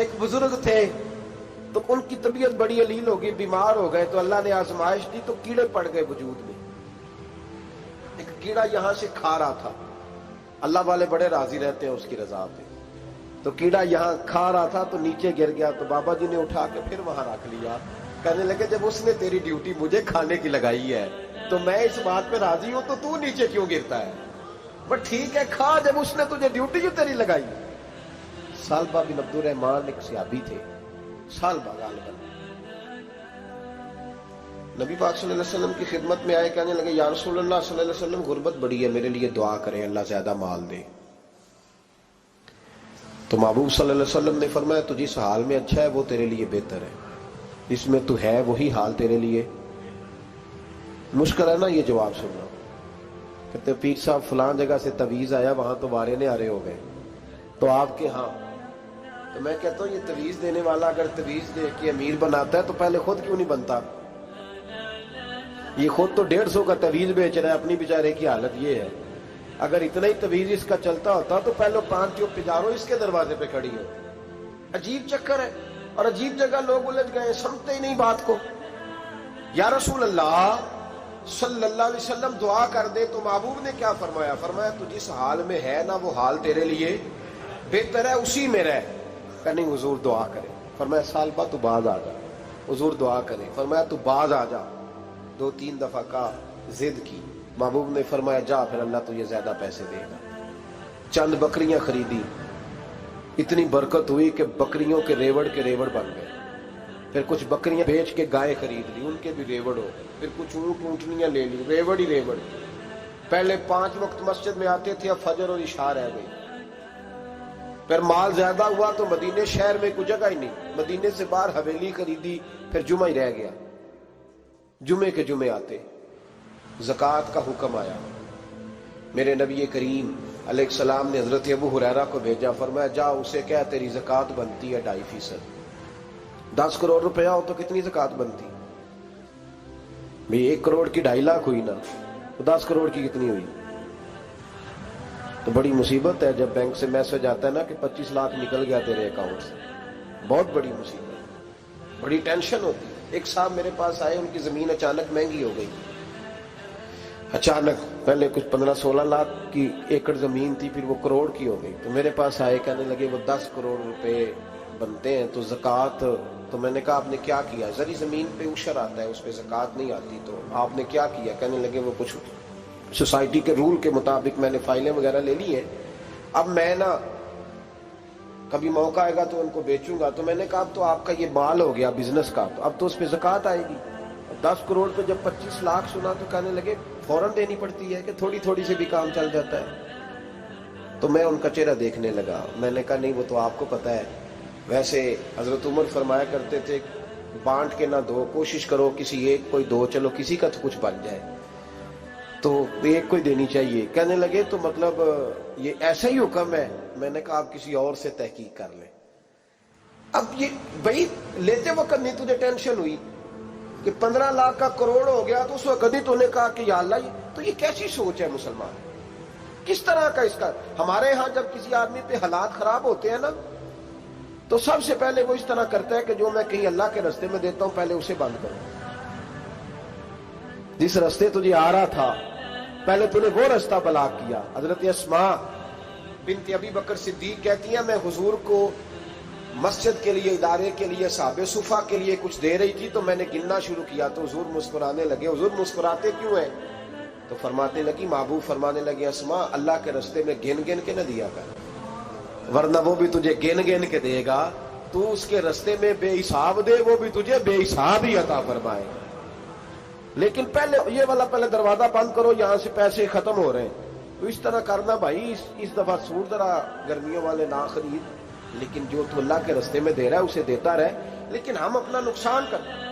ایک بزرگ تھے تو ان کی طبیعت بڑی علیل ہو گئی، بیمار ہو گئے، تو اللہ نے آزمائش دی تو کیڑے پڑ گئے وجود میں. ایک کیڑا یہاں سے کھا رہا تھا، اللہ والے بڑے راضی رہتے ہیں اس کی رضا پہ. تو کیڑا یہاں کھا رہا تھا تو نیچے گر گیا، تو بابا جی نے اٹھا کے پھر وہاں رکھ لیا. کہنے لگے جب اس نے تیری ڈیوٹی مجھے کھانے کی لگائی ہے تو میں اس بات پہ راضی ہوں، تو نیچے کیوں گرتا ہے؟ بٹ ٹھیک ہے کھا، جب اس نے تجھے ڈیوٹی جو تیری لگائی. سالبہ بن عبد الرحمان ایک صحابی تھے، سالبہ غالباً نبی پاک صلی اللہ علیہ وسلم کی خدمت میں آئے، کہنے لگے یا رسول اللہ صلی اللہ علیہ وسلم غربت بڑی ہے، میرے لیے دعا کریں اللہ زیادہ مال دے. تو محبوب صلی اللہ علیہ وسلم نے فرمایا تو جس حال میں اچھا ہے وہ تیرے لیے بہتر ہے، اس میں تو ہے وہی حال تیرے لیے. مشکل ہے نا یہ جواب سننا. کہتے پیر صاحب فلان جگہ سے تویز آیا، وہاں تو وارے نے آرے ہو گئے، تو آپ کے ہاں. تو میں کہتا ہوں یہ تویز دینے والا اگر تویز دے کے امیر بناتا ہے تو پہلے خود کیوں نہیں بنتا؟ یہ خود تو 150 کا تویز بیچ رہا ہے، اپنی بیچارے کی حالت یہ ہے. اگر اتنا ہی تویز اس کا چلتا ہوتا تو پہلے 5 پجاروں اس کے دروازے پہ کھڑی ہوتی. عجیب چکر ہے اور عجیب جگہ لوگ الجھ گئے، سمجھتے ہی نہیں بات کو. یا رسول اللہ صلی اللہ علیہ وسلم دعا کر دے، تو محبوب نے کیا فرمایا؟ فرمایا تو جس حال میں ہے نا وہ حال تیرے لیے بہتر ہے، اسی میں رہ. کہ نہیں حضور دعا کرے. فرمایا سالبہ تو باز آ جا. حضور دعا کرے. فرمایا تو باز آ جا. 2-3 دفعہ کا ضد کی. محبوب نے فرمایا جا، پھر اللہ تجھے زیادہ پیسے دے گا. چند بکریاں خریدی، اتنی برکت ہوئی کہ بکریوں کے ریوڑ بن گئے. پھر کچھ بکریاں بیچ کے گائے خرید لی، ان کے بھی ریوڑ ہو گئے. پھر کچھ اونٹنیاں لے لی، ریوڑ ہی ریوڑ. پہلے 5 وقت مسجد میں آتے تھے، اب فجر اور عشاء رہ گئی. پھر مال زیادہ ہوا تو مدینے شہر میں کوئی جگہ ہی نہیں، مدینے سے باہر حویلی خریدی، پھر جمعہ ہی رہ گیا. جمعے کے جمعے آتے. زکوٰۃ کا حکم آیا. میرے نبی کریم علیہ السلام نے حضرت ابو ہریرہ کو بھیجا، فرمایا جا اسے کہہ تیری زکوٰۃ بنتی ہے 2.5%. 10 کروڑ روپیہ ہو تو کتنی زکوٰۃ بنتی؟ بھئی 1 کروڑ کی 2.5 لاکھ ہوئی نا، تو 10 کروڑ کی کتنی ہوئی؟ تو بڑی مصیبت ہے جب بینک سے میسج آتا ہے نا کہ 25 لاکھ نکل گیا تیرے اکاؤنٹ سے. بہت بڑی مصیبت، بڑی ٹینشن ہوتی ہے. ایک صاحب میرے پاس آئے، ان کی زمین اچانک مہنگی ہو گئی. اچانک پہلے کچھ 15-16 لاکھ کی ایکڑ زمین تھی، پھر وہ کروڑ کی ہو گئی. تو میرے پاس آئے، کہنے لگے وہ 10 کروڑ روپے بنتے ہیں تو زکوٰۃ. تو میں نے کہا آپ نے کیا کیا؟ زری زمین پہ عشر آتا ہے، اس پہ زکوٰۃ نہیں آتی، تو آپ نے کیا کیا؟ کہنے لگے وہ کچھ سوسائٹی کے رول کے مطابق میں نے فائلیں وغیرہ لے لی ہیں، اب میں نا کبھی موقع آئے گا تو ان کو بیچوں گا. تو میں نے کہا اب تو آپ کا یہ مال ہو گیا بزنس کا، تو اب تو اس پہ زکوٰۃ آئے گی. 10 کروڑ پہ جب 25 لاکھ سنا تو کہنے لگے فوراً دینی پڑتی ہے کہ تھوڑی تھوڑی سے بھی کام چل جاتا ہے؟ تو میں ان کا چہرہ دیکھنے لگا. میں نے کہا نہیں وہ تو آپ کو پتا ہے. ویسے حضرت عمر فرمایا کرتے تھے بانٹ کے نہ دو، کوشش کرو کسی ایک کو دو، چلو کسی کا تو کچھ بن جائے. تو ایک کو دینی چاہیے. کہنے لگے تو مطلب یہ ایسا ہی حکم ہے؟ میں نے کہا آپ کسی اور سے تحقیق کر لیں. اب یہ بھائی لیتے وقت نہیں تجھے ٹینشن ہوئی کہ 15 لاکھ کا کروڑ ہو گیا، تو اس وقت کبھی تو نے کہا کہ یا اللہ تو یہ کیسی سوچ ہے مسلمان؟ کس طرح کا اس کا؟ ہمارے ہاں جب کسی آدمی پہ حالات خراب ہوتے ہیں نا تو سب سے پہلے وہ اس طرح کرتا ہے کہ جو میں کہیں اللہ کے رستے میں دیتا ہوں پہلے اسے بند کرو. جس رستے تجھے آ رہا تھا پہلے تو نے وہ رستہ بلاک کیا. حضرت اسماء بنت ابی بکر صدیق کہتی ہیں میں حضور کو مسجد کے لیے، ادارے کے لیے، صحابہ صفہ کے لیے کچھ دے رہی تھی، تو میں نے گننا شروع کیا تو حضور مسکرانے لگے. حضور مسکراتے کیوں ہیں؟ تو فرماتے لگی، محبوب فرمانے لگے اسماء اللہ کے رستے میں گن گن کے نہ دیا کر، ورنہ وہ بھی تجھے گن گن کے دے گا. تو اس کے رستے میں بے حساب دے، وہ بھی تجھے بے حساب ہی عطا فرمائے. لیکن پہلے یہ والا پہلے دروازہ بند کرو، یہاں سے پیسے ختم ہو رہے ہیں. تو اس طرح کرنا بھائی. اس دفعہ سوٹ ذرا گرمیوں والے نہ خرید، لیکن جو تو اللہ کے رستے میں دے رہا ہے اسے دیتا رہے. لیکن ہم اپنا نقصان کرتے ہیں،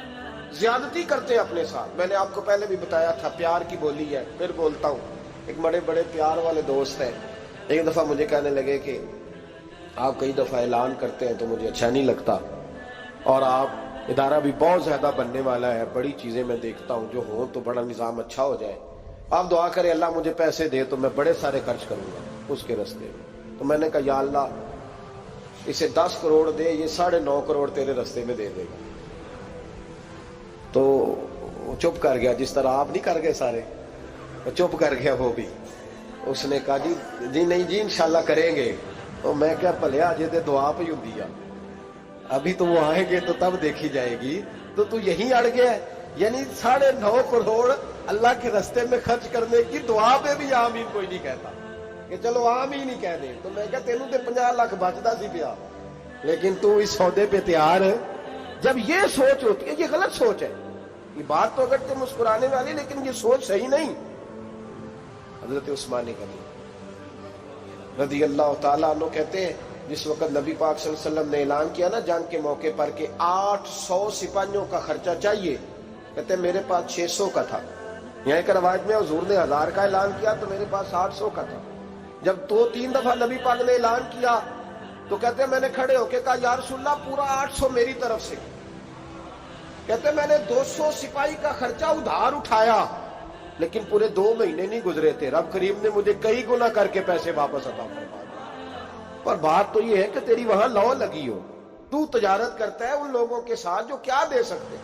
زیادتی کرتے ہیں اپنے ساتھ. میں نے آپ کو پہلے بھی بتایا تھا پیار کی بولی ہے، پھر بولتا ہوں. ایک بڑے بڑے پیار والے دوست ہیں، ایک دفعہ مجھے کہنے لگے کہ آپ کئی دفعہ اعلان کرتے ہیں تو مجھے اچھا نہیں لگتا، اور آپ ادارہ بھی بہت زیادہ بننے والا ہے، بڑی چیزیں میں دیکھتا ہوں جو ہوں تو بڑا نظام اچھا ہو جائے، آپ دعا کریں اللہ مجھے پیسے دے تو میں بڑے سارے خرچ کروں گا اس کے راستے میں. تو میں نے کہا یا اللہ اسے 10 کروڑ دے، یہ 9.5 کروڑ تیرے رستے میں دے دے گا۔ تو وہ چپ کر گیا، جس طرح آپ نہیں کر گئے سارے، وہ چپ کر گیا وہ بھی۔ اس نے کہا جی نہیں جی انشاءاللہ کریں گے۔ تو میں کیا بھلیا جی تے دعا پہ ہوں، ابھی تو وہ آئیں گے تو تب دیکھی جائے گی، تو یہیں اڑ گیا ہے۔ یعنی 9.5 کروڑ اللہ کے رستے میں خرچ کرنے کی دعا پہ بھی آمین کوئی نہیں کہتا کہ چلو آمین ہی کہہ دیں۔ تو میں کہا تینوں تے 50 لاکھ بچتا سی پیا، لیکن تو اس سودے پہ تیار ہے۔ جب یہ سوچ ہوتی ہے، یہ غلط سوچ ہے، یہ بات تو اگر تم مسکرانے والی، لیکن یہ سوچ صحیح نہیں۔ حضرت عثمان غنی رضی اللہ تعالیٰ عنہ کہتے ہیں جس وقت نبی پاک صلی اللہ علیہ وسلم نے اعلان کیا نا جنگ کے موقع پر کہ 800 سپاہیوں کا خرچہ چاہیے، کہتے ہیں میرے پاس 600 کا تھا۔ یہاں ایک روایت میں حضور نے 1000 کا اعلان کیا تو میرے پاس 800 کا تھا۔ جب 2-3 دفعہ نبی پاک نے اعلان کیا تو کہتے ہیں میں نے کھڑے ہو کے کہا یا رسول اللہ پورا 800 میری طرف سے۔ کہتے ہیں میں نے 200 سپاہی کا خرچہ ادھار اٹھایا، لیکن پورے 2 مہینے نہیں گزرے تھے، رب کریم نے مجھے کئی گنا کر کے پیسے واپس عطا فرما دیے۔ پر بات تو یہ ہے کہ تیری وہاں لو لگی ہو، تو تجارت کرتا ہے ان لوگوں کے ساتھ جو کیا دے سکتے۔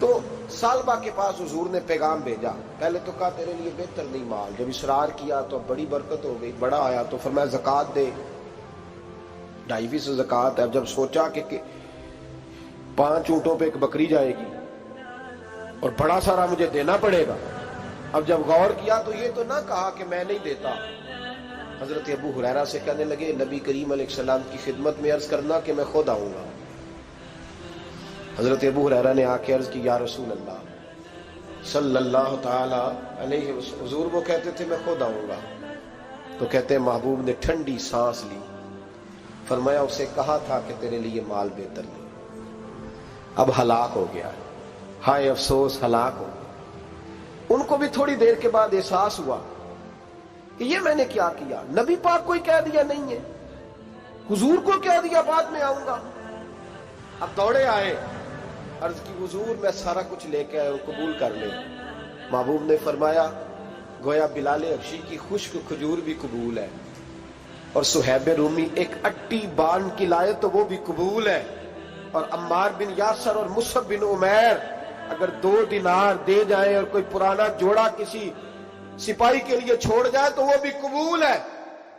تو سالبہ کے پاس حضور نے پیغام بھیجا، پہلے تو کہا تیرے لیے بہتر نہیں مال، جب اصرار کیا تو بڑی برکت ہو گئی، بڑا آیا تو فرمایا زکوٰۃ دے، 2.5% زکوٰۃ ہے۔ اب جب سوچا کہ 5 اونٹوں پہ ایک بکری جائے گی اور بڑا سارا مجھے دینا پڑے گا، اب جب غور کیا تو یہ تو نہ کہا کہ میں نہیں دیتا۔ حضرت ابو ہریرہ سے کہنے لگے نبی کریم علیہ السلام کی خدمت میں عرض کرنا کہ میں خود آؤں گا۔ حضرت ابو ہریرہ نے آ کے عرض کی یا رسول اللہ صلی اللہ تعالی علیہ وسلم، حضور وہ کہتے تھے میں خود آؤں گا۔ تو کہتے ہیں محبوب نے ٹھنڈی سانس لی، فرمایا اسے کہا تھا کہ تیرے لیے مال بہتر نہیں، اب ہلاک ہو گیا، ہائے افسوس ہلاک ہو گیا۔ ان کو بھی تھوڑی دیر کے بعد احساس ہوا کہ یہ میں نے کیا کیا، نبی پاک کو ہی کہہ دیا نہیں ہے، حضور کو کہہ دیا بعد میں آؤں گا۔ اب دوڑے آئے، عرض کی حضور میں سارا کچھ لے کے آئے ہوں، قبول کر لیں۔ محبوب نے فرمایا گویا بلال حبشی کی خشک کھجور بھی قبول ہے، اور صہیب رومی ایک اٹی بان کی لائے تو وہ بھی قبول ہے، اور عمار بن یاسر اور مصعب بن عمیر اگر 2 دینار دے جائیں اور کوئی پرانا جوڑا کسی سپاہی کے لیے چھوڑ جائے تو وہ بھی قبول ہے،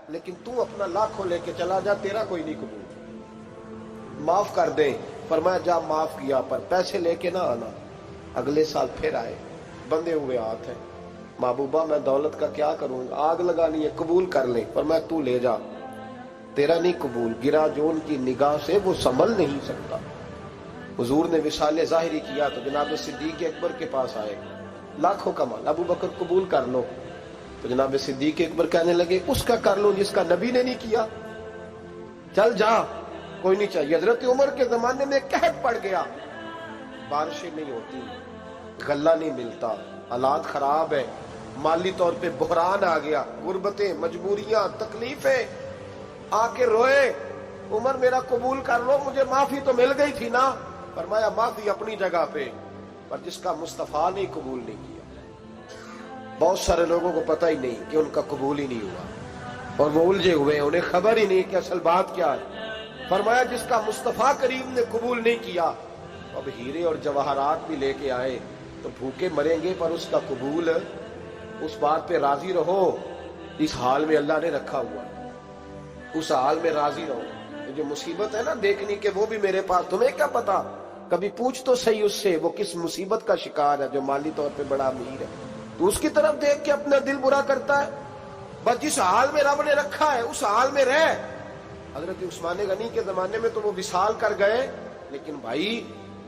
لیکن تو اپنا لاکھوں لے کے چلا جا، تیرا کوئی نہیں قبول، معاف کر دیں۔ فرمایا جا معاف کیا، پر پیسے لے کے نہ آنا۔ اگلے سال پھر آئے، بندھے ہوئے ہاتھ ہیں، محبوبہ میں دولت کا کیا کروں، آگ لگانی ہے، قبول کر لیں۔ فرمایا تو لے جا، تیرا نہیں قبول، گرا جو ان کی نگاہ سے وہ سنبھل نہیں سکتا۔ حضور نے وصال ظاہری کیا تو جناب صدیق اکبر کے پاس آئے، لاکھوں کا مال، ابو بکر قبول کر لو۔ تو جناب صدیق اکبر کہنے لگے اس کا کر لو جس کا نبی نے نہیں کیا، چل جا کوئی نہیں چاہیے۔ حضرت عمر کے زمانے میں قحط پڑ گیا، بارشیں نہیں ہوتی، غلہ نہیں ملتا، حالات خراب ہے، مالی طور پہ بحران آ گیا، غربتیں، مجبوریاں، تکلیفیں، آ کے روئے عمر میرا قبول کر لو، مجھے معافی تو مل گئی تھی نا۔ فرمایا معافی اپنی جگہ پہ، پر جس کا مصطفیٰ نے قبول نہیں کیا۔ بہت سارے لوگوں کو پتہ ہی نہیں کہ ان کا قبول ہی نہیں ہوا، اور وہ الجھے ہوئے، انہیں خبر ہی نہیں کہ اصل بات کیا ہے۔ فرمایا جس کا مصطفیٰ کریم نے قبول نہیں کیا، اب ہیرے اور جواہرات بھی لے کے آئے تو بھوکے مریں گے، پر اس کا قبول، اس بات پہ راضی رہو، اس حال میں اللہ نے رکھا ہوا، اس حال میں راضی رہو۔ جو مصیبت ہے نا دیکھنی کہ وہ بھی میرے پاس، تمہیں کیا پتا، کبھی پوچھ تو صحیح اس سے وہ کس مصیبت کا شکار ہے، جو مالی طور پہ بڑا امیر ہے، تو اس کی طرف دیکھ کے اپنا دل برا کرتا ہے۔ بس جس حال میں رب نے رکھا ہے اس حال میں رہ۔ حضرت عثمان غنی کے زمانے میں تو وہ وصال کر گئے، لیکن بھائی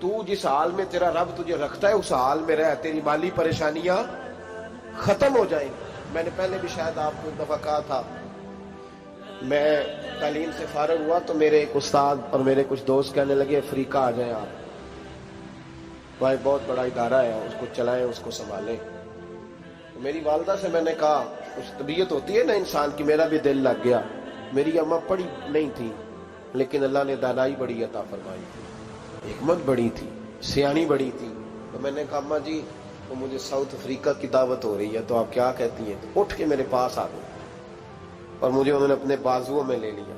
تو جس حال میں تیرا رب تجھے رکھتا ہے اس حال میں رہ، تیری مالی پریشانیاں ختم ہو جائیں گی۔ میں نے پہلے بھی شاید آپ کو ایک دفعہ کہا تھا، میں تعلیم سے فارغ ہوا تو میرے ایک استاد اور میرے کچھ دوست کہنے لگے افریقہ آ جائیں آپ، بھائی بہت بڑا ادارہ ہے، اس کو چلائیں، اس کو سنبھالیں۔ تو میری والدہ سے میں نے کہا، کچھ طبیعت ہوتی ہے نا انسان کی، میرا بھی دل لگ گیا۔ میری اماں پڑھی نہیں تھی، لیکن اللہ نے دانائی بڑی عطا فرمائی تھی، حکمت بڑی تھی، سیانی بڑی تھی۔ تو میں نے کہا اماں جی وہ مجھے ساؤتھ افریقہ کی دعوت ہو رہی ہے، تو آپ کیا کہتی ہیں؟ تو اٹھ کے میرے پاس آ گئی اور مجھے انہوں نے اپنے بازوؤں میں لے لیا،